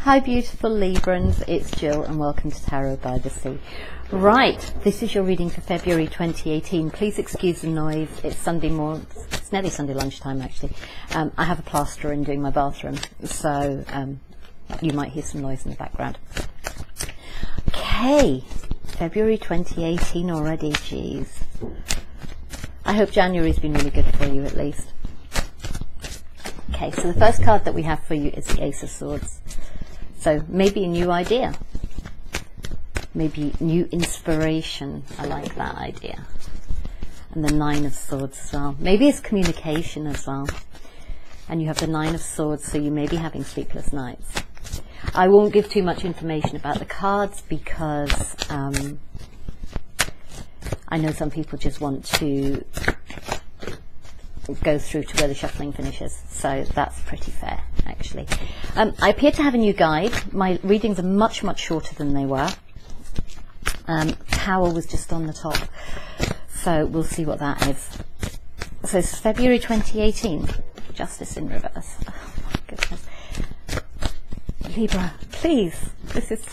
Hi beautiful Librans, it's Jill and welcome to Tarot by the Sea. Right, this is your reading for February 2018. Please excuse the noise, it's Sunday morning, it's nearly Sunday lunchtime actually. I have a plasterer in doing my bathroom, so you might hear some noise in the background. Okay, February 2018 already, geez. I hope January's been really good for you at least. Okay, so the first card that we have for you is the Ace of Swords. So maybe a new idea, maybe new inspiration. I like that idea. And the Nine of Swords as well. Maybe it's communication as well. And you have the Nine of Swords, so you may be having sleepless nights. I won't give too much information about the cards because I know some people just want to go through to where the shuffling finishes, so that's pretty fair actually. I appear to have a new guide. My readings are much shorter than they were. Tower was just on the top, so we'll see what that is. So it's February 2018, Justice in reverse. Oh my goodness. Libra, please, this is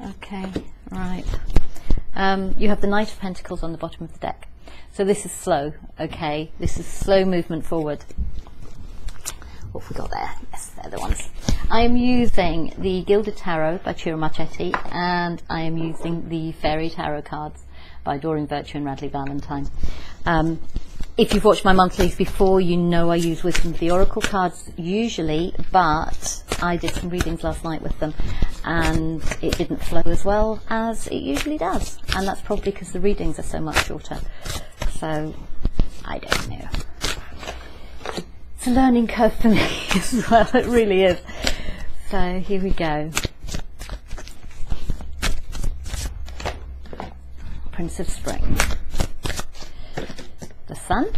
okay, right. You have the Knight of Pentacles on the bottom of the deck. So this is slow, okay? This is slow movement forward. What have we got there? Yes, they're the ones. I am using the Gilded Tarot by Ciro Marchetti, and I am using the Fairy Tarot cards by Doreen Virtue and Radley Valentine. If you've watched my monthlies before, you know I use Wisdom of the Oracle cards usually, but I did some readings last night with them and it didn't flow as well as it usually does. And that's probably because the readings are so much shorter. So, I don't know. It's a learning curve for me as well, it really is. So, here we go. Prince of Spring. The Sun.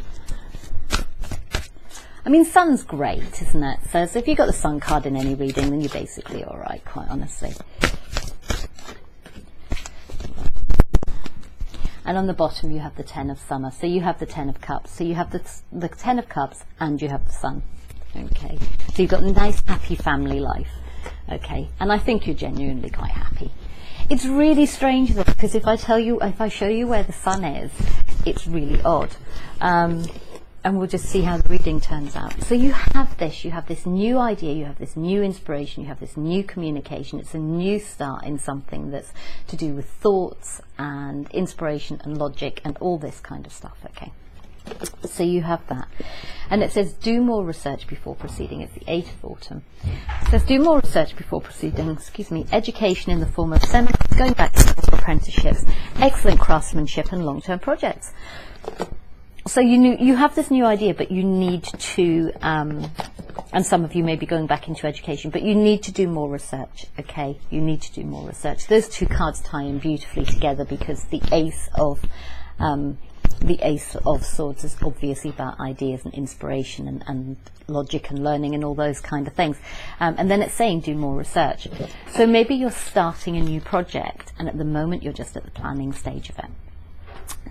I mean, Sun's great, isn't it? So if you've got the Sun card in any reading, then you're basically alright, quite honestly. And on the bottom you have the Ten of Summer. So you have the Ten of Cups. So you have the Ten of Cups and you have the Sun. Okay. So you've got a nice, happy family life. Okay. And I think you're genuinely quite happy. It's really strange though, because if I show you where the Sun is, it's really odd. And we'll just see how the reading turns out. So you have this new idea, you have this new inspiration, you have this new communication. It's a new start in something that's to do with thoughts and inspiration and logic and all this kind of stuff, okay? So you have that. And it says, do more research before proceeding. It's the 8th of Autumn. It says, do more research before proceeding, education in the form of seminars, going back to apprenticeships, excellent craftsmanship and long-term projects. So you have this new idea, but you need to, and some of you may be going back into education, but you need to do more research, okay? You need to do more research. Those two cards tie in beautifully together because the Ace of Swords is obviously about ideas and inspiration and logic and learning and all those kind of things. And then it's saying do more research. So maybe you're starting a new project and at the moment you're just at the planning stage of it.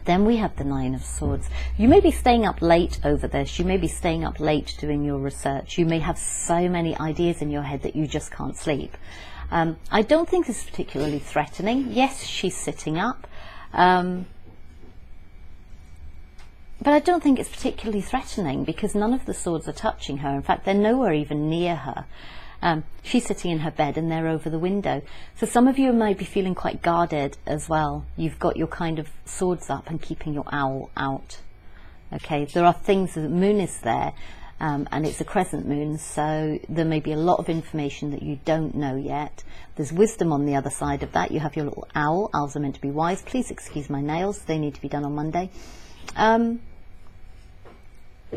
Then we have the Nine of Swords. You may be staying up late over this. You may be staying up late doing your research. You may have so many ideas in your head that you just can't sleep. I don't think this is particularly threatening. Yes, she's sitting up. But I don't think it's particularly threatening because none of the swords are touching her. In fact, they're nowhere even near her. She's sitting in her bed and they're over the window. So some of you might be feeling quite guarded as well. You've got your kind of swords up and keeping your owl out. Okay, there are things, the moon is there and it's a crescent moon, so there may be a lot of information that you don't know yet. There's wisdom on the other side of that. You have your little owl. Owls are meant to be wise. Please excuse my nails. They need to be done on Monday.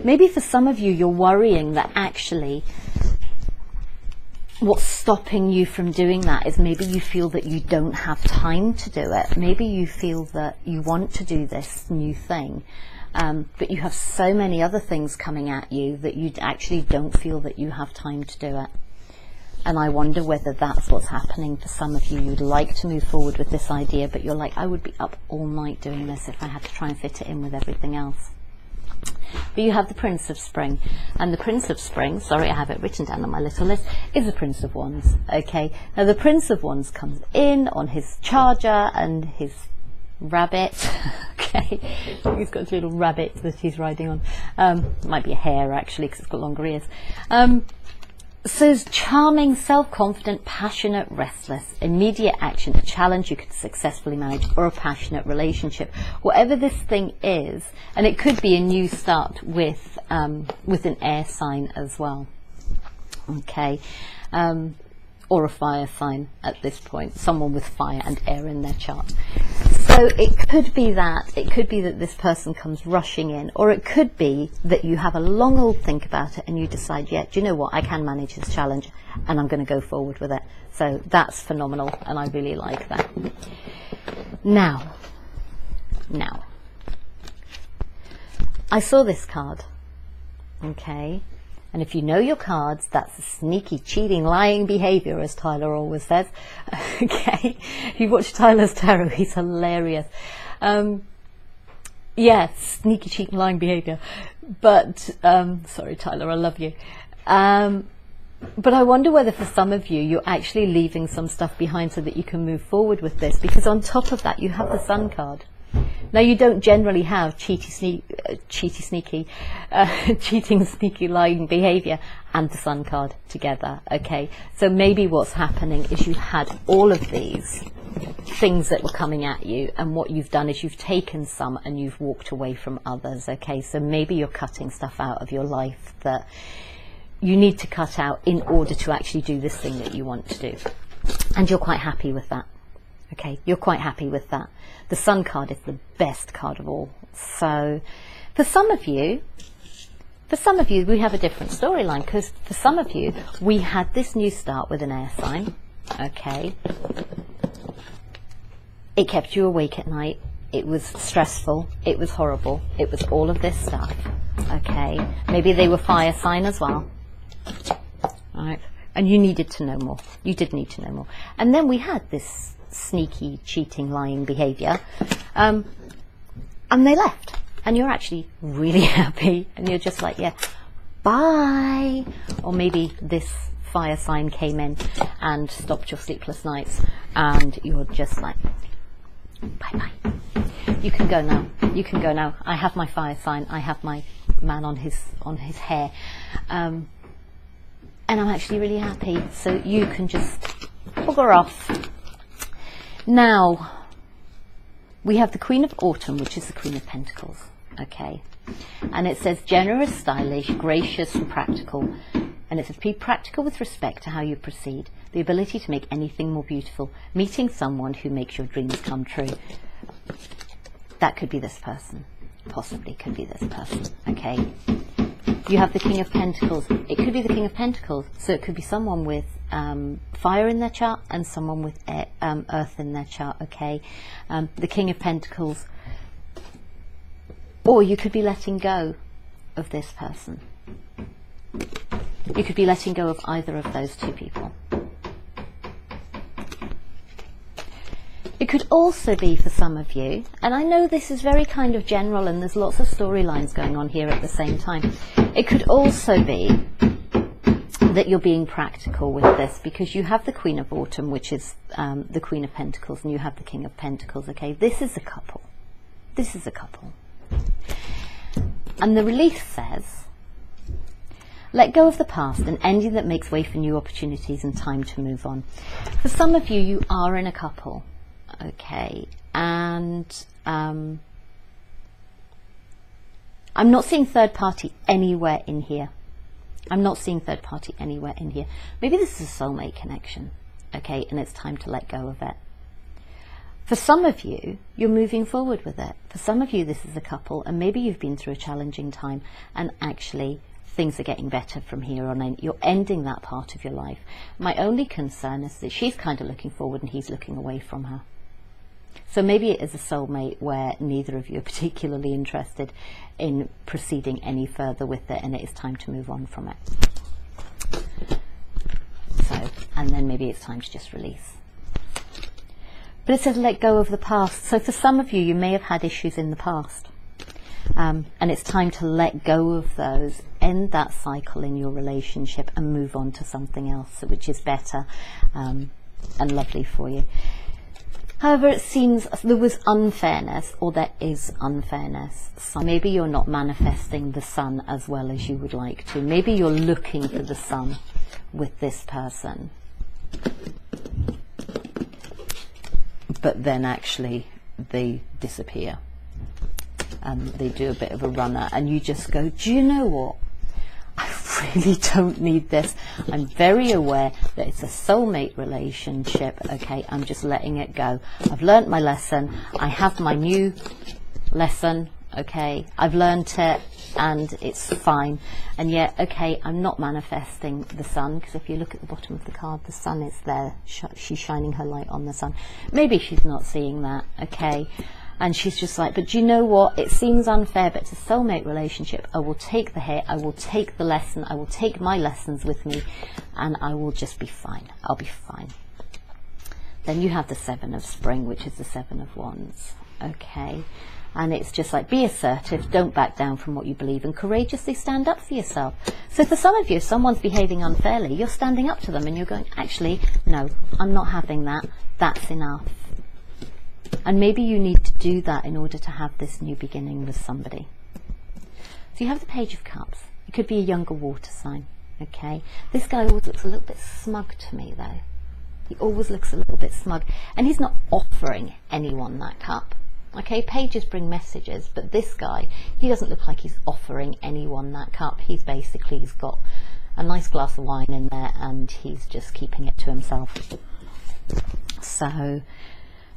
Maybe for some of you, you're worrying that actually what's stopping you from doing that is maybe you feel that you don't have time to do it. Maybe you feel that you want to do this new thing, but you have so many other things coming at you that you actually don't feel that you have time to do it. And I wonder whether that's what's happening for some of you. You'd like to move forward with this idea, but you're like, I would be up all night doing this if I had to try and fit it in with everything else. But you have the Prince of Spring, and the Prince of Spring, sorry, I have it written down on my little list, is the Prince of Wands. Okay, now the Prince of Wands comes in on his charger and his rabbit. Okay, he's got a little rabbit that he's riding on. Might be a hare actually, because it's got longer ears. So it's charming, self-confident, passionate, restless, immediate action, a challenge you could successfully manage, or a passionate relationship. Whatever this thing is, and it could be a new start with an air sign as well. Okay, or a fire sign at this point, someone with fire and air in their chart. So it could be that this person comes rushing in, or it could be that you have a long old think about it and you decide, yeah, do you know what, I can manage this challenge and I'm going to go forward with it. So that's phenomenal, and I really like that. Now, I saw this card, okay? And if you know your cards, that's a sneaky, cheating, lying behaviour, as Tyler always says. Okay, if you watch Tyler's tarot, he's hilarious. Yeah, sneaky, cheating, lying behaviour. But, sorry Tyler, I love you. But I wonder whether for some of you, you're actually leaving some stuff behind so that you can move forward with this. Because on top of that, you have the Sun card. Now, you don't generally have cheating, sneaky, lying behaviour and the Sun card together, okay? So maybe what's happening is you had all of these things that were coming at you, and what you've done is you've taken some and you've walked away from others, okay? So maybe you're cutting stuff out of your life that you need to cut out in order to actually do this thing that you want to do. And you're quite happy with that. Okay, you're quite happy with that. The Sun card is the best card of all. So for some of you, we have a different storyline, because for some of you, we had this new start with an air sign. Okay. It kept you awake at night. It was stressful. It was horrible. It was all of this stuff. Okay. Maybe they were fire sign as well. All right. And you needed to know more. You did need to know more. And then we had this sneaky, cheating, lying behaviour, and they left, and you're actually really happy, and you're just like, yeah, bye. Or maybe this fire sign came in and stopped your sleepless nights, and you're just like, bye bye, you can go now, you can go now. I have my fire sign, I have my man on his hair, and I'm actually really happy, so you can just bugger off. Now, we have the Queen of Autumn, which is the Queen of Pentacles, okay? And it says generous, stylish, gracious and practical. And it says be practical with respect to how you proceed, the ability to make anything more beautiful, meeting someone who makes your dreams come true. That could be this person, possibly could be this person, okay? You have the King of Pentacles. It could be the King of Pentacles, so it could be someone with fire in their chart and someone with earth in their chart, okay? The King of Pentacles. Or you could be letting go of this person. You could be letting go of either of those two people. It could also be for some of you, and I know this is very kind of general and there's lots of storylines going on here at the same time. It could also be that you're being practical with this, because you have the Queen of Autumn, which is the Queen of Pentacles, and you have the King of Pentacles, okay? This is a couple. This is a couple. And the release says, let go of the past, an ending that makes way for new opportunities and time to move on. For some of you, you are in a couple, okay? And I'm not seeing third party anywhere in here. I'm not seeing third party anywhere in here. Maybe this is a soulmate connection, okay, and it's time to let go of it. For some of you, you're moving forward with it. For some of you, this is a couple, and maybe you've been through a challenging time, and actually things are getting better from here on in. You're ending that part of your life. My only concern is that she's kind of looking forward and he's looking away from her. So maybe it is a soulmate where neither of you are particularly interested in proceeding any further with it, and it is time to move on from it. So, and then maybe it's time to just release. But it says let go of the past. So for some of you, you may have had issues in the past. And it's time to let go of those, end that cycle in your relationship and move on to something else which is better and lovely for you. However, it seems there was unfairness, or there is unfairness. So maybe you're not manifesting the sun as well as you would like to. Maybe you're looking for the sun with this person, but then actually they disappear and they do a bit of a runner, and you just go, do you know what? I really don't need this. I'm very aware that it's a soulmate relationship. Okay, I'm just letting it go. I've learnt my lesson. I have my new lesson. Okay, I've learnt it and it's fine. And yet, okay, I'm not manifesting the sun, because if you look at the bottom of the card, the sun is there. She's shining her light on the sun. Maybe she's not seeing that. Okay. And she's just like, but do you know what? It seems unfair, but it's a soulmate relationship. I will take the hit. I will take the lesson. I will take my lessons with me, and I will just be fine. I'll be fine. Then you have the Seven of Spring, which is the Seven of Wands. Okay. And it's just like, be assertive. Don't back down from what you believe, and courageously stand up for yourself. So for some of you, if someone's behaving unfairly, you're standing up to them and you're going, actually, no, I'm not having that. That's enough. And maybe you need to do that in order to have this new beginning with somebody. So you have the Page of Cups. It could be a younger water sign, okay? This guy always looks a little bit smug to me, though. He always looks a little bit smug. And he's not offering anyone that cup. Okay, pages bring messages, but this guy, he doesn't look like he's offering anyone that cup. He's got a nice glass of wine in there, and he's just keeping it to himself. So,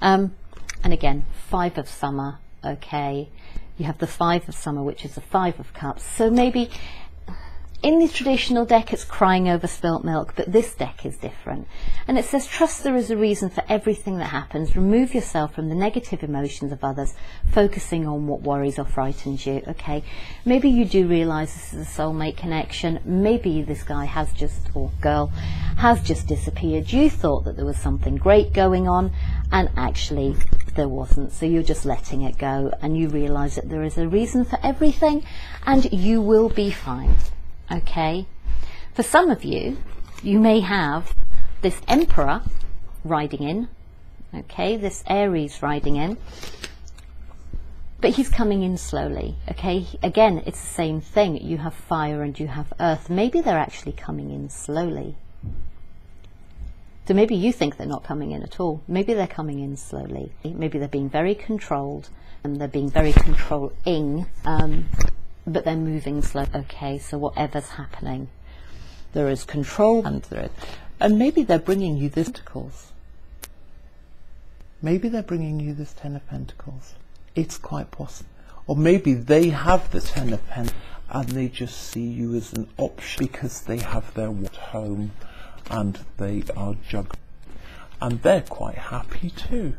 and again, Five of Summer, okay. You have the Five of Summer, which is the Five of Cups. So maybe in the traditional deck, it's crying over spilt milk, but this deck is different. And it says, trust there is a reason for everything that happens. Remove yourself from the negative emotions of others, focusing on what worries or frightens you, okay? Maybe you do realise this is a soulmate connection. Maybe this guy has just, or girl, has just disappeared. You thought that there was something great going on, and actually there wasn't. So you're just letting it go, and you realise that there is a reason for everything, and you will be fine. Okay, for some of you, you may have this Emperor riding in, okay, this Aries riding in, but he's coming in slowly, okay. Again, it's the same thing. You have fire and you have earth. Maybe they're actually coming in slowly. So maybe you think they're not coming in at all. Maybe they're coming in slowly. Maybe they're being very controlled, and they're being very controlling, but they're moving slow. Okay, so whatever's happening, there is control under it. And maybe they're bringing you this Pentacles. Maybe they're bringing you this Ten of Pentacles. It's quite possible. Or maybe they have the Ten of Pentacles and they just see you as an option because they have their home and they are juggling. And they're quite happy too.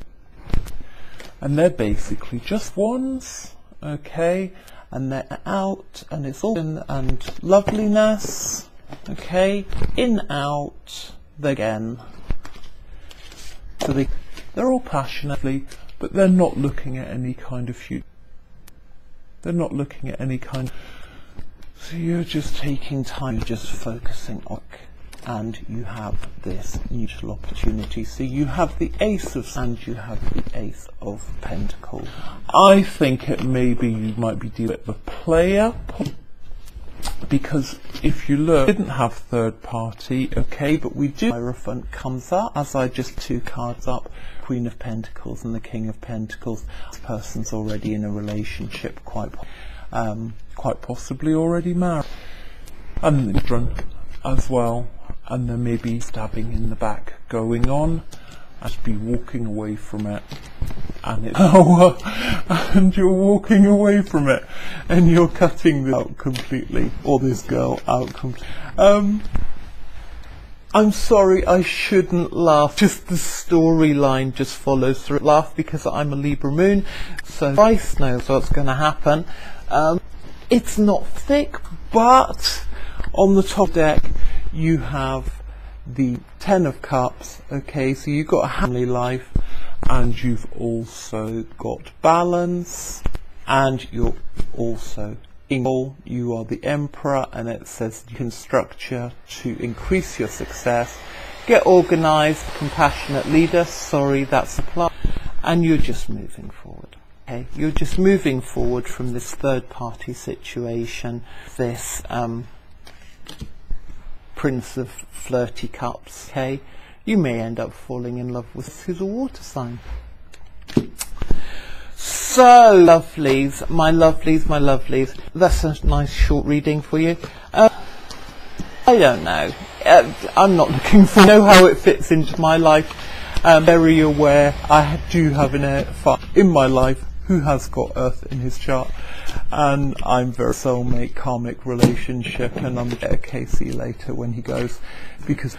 And they're basically just wands, okay? And they're out, and it's all in and loveliness, okay, in, out, again. So they're all passionately, but they're not looking at any kind of future. They're not looking at any kind of, so you're just taking time, just focusing on, and you have this mutual opportunity. So you have the Ace of, and you have the Ace of Pentacles. I think it maybe you might be dealing with a player, because if you look, didn't have third party, okay, but we do. Hierophant comes up as I just two cards up, Queen of Pentacles and the King of Pentacles. This person's already in a relationship, quite possibly already married, and children as well. And there may be stabbing in the back going on. I'd be walking away from it, and and you're walking away from it, and you're cutting this out completely, or this girl out completely. I'm sorry, I shouldn't laugh. Just the storyline just follows through. Laugh because I'm a Libra moon, so Christ knows what's going to happen. It's not thick, but on the top deck you have the Ten of Cups, okay, so you've got a family life and you've also got balance, and you're also you are the Emperor, and it says you can structure to increase your success, get organized, compassionate leader. Sorry, that's applied, and you're just moving forward. Okay, you're just moving forward from this third party situation, this Prince of Flirty Cups. Okay, you may end up falling in love with who's a water sign. So, lovelies, my lovelies, my lovelies, that's a nice short reading for you. I don't know. I'm not looking for know how it fits into my life. Very aware I do have an Earth in my life who has got Earth in his chart, and I'm very soulmate karmic relationship, and I'm okay, see you later when he goes, because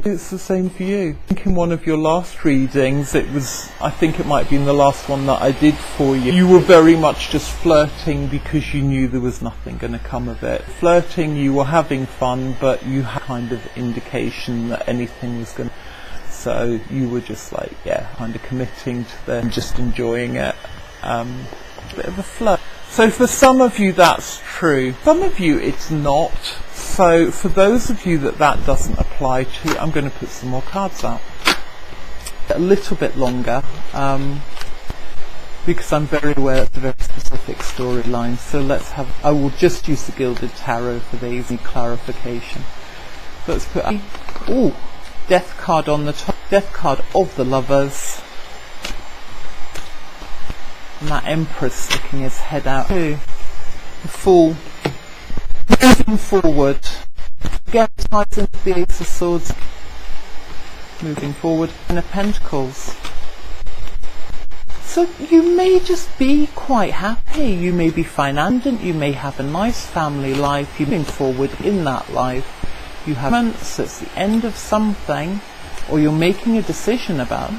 it's the same for you. I think in one of your last readings, I think it might be in the last one that I did for you, you were very much just flirting because you knew there was nothing going to come of it. Flirting, you were having fun, but you had kind of indication that anything was going to, so you were just like, yeah, kind of committing to them, just enjoying it. A bit of a flirt. So for some of you that's true, some of you it's not. So for those of you that doesn't apply to, I'm going to put some more cards out. A little bit longer, because I'm very aware it's a very specific storyline. So I will just use the Gilded Tarot for these, any clarification. Let's put, Death card on the top, Death card of the Lovers. And that Emperor's sticking his head out too. The Fool. Moving forward. Again, ties into the Ace of Swords. Moving forward. And a Pentacles. So you may just be quite happy. You may be financial. You may have a nice family life. You're moving forward in that life. You have moments, it's the end of something, or you're making a decision about.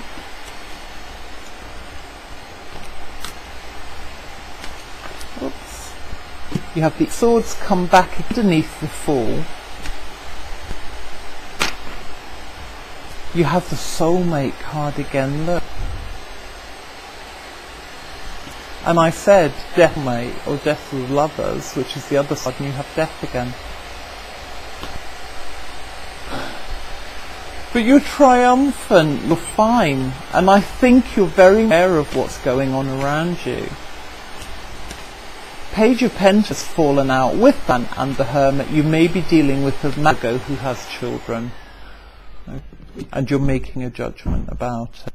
Oops. You have the Swords come back underneath the Fool. You have the Soulmate card again, look. And I said Death Mate, or Death of Lovers, which is the other side, and you have Death again. But you're triumphant, you're fine, and I think you're very aware of what's going on around you. Page of Pentacles has fallen out with that and the Hermit. You may be dealing with a mago who has children, and you're making a judgment about it.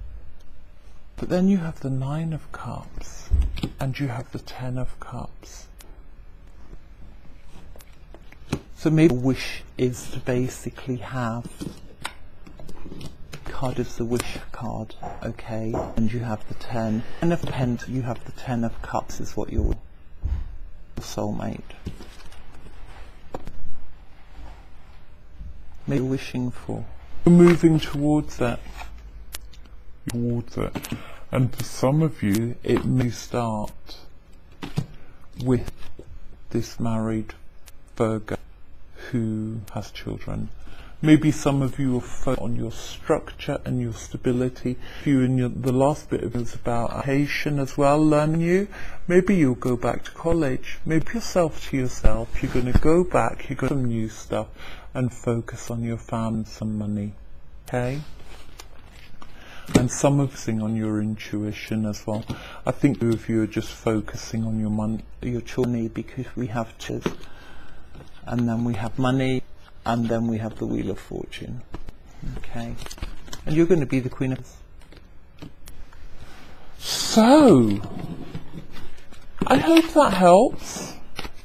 But then you have the Nine of Cups, and you have the Ten of Cups. So maybe the wish is to basically have, card is the Wish card, okay, and you have the Ten of Pentacles, you have the Ten of Cups is what your soulmate. Maybe you're wishing for. You're moving towards that. And for some of you, it may start with this married Virgo who has children. Maybe some of you are focused on your structure and your stability. The last bit of it is about education as well, learning you. Maybe you'll go back to college. Maybe yourself to yourself. You're going to go back, you've got some new stuff, and focus on your family and some money. Okay? And some of thing on your intuition as well. I think two of you are just focusing on your money, because we have two. And then we have money. And then we have the Wheel of Fortune. Okay. And you're going to be the Queen of... So, I hope that helps.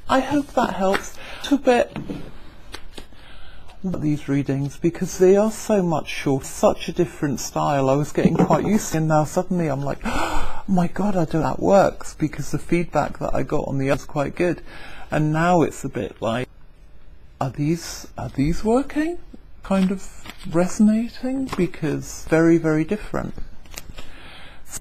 A little bit these readings, because they are so much short, such a different style. I was getting quite used to it, and now suddenly I'm like, oh my God, I don't know that works, because the feedback that I got on the other was quite good. And now it's a bit like, are these working? Kind of resonating? Because very, very different.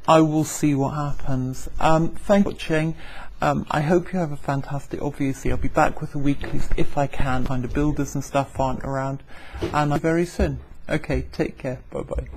I will see what happens. Thank you for watching. I hope you have a fantastic, obviously I'll be back with the weeklies if I can. Kind of builders and stuff aren't around. And very soon. Okay, take care. Bye bye.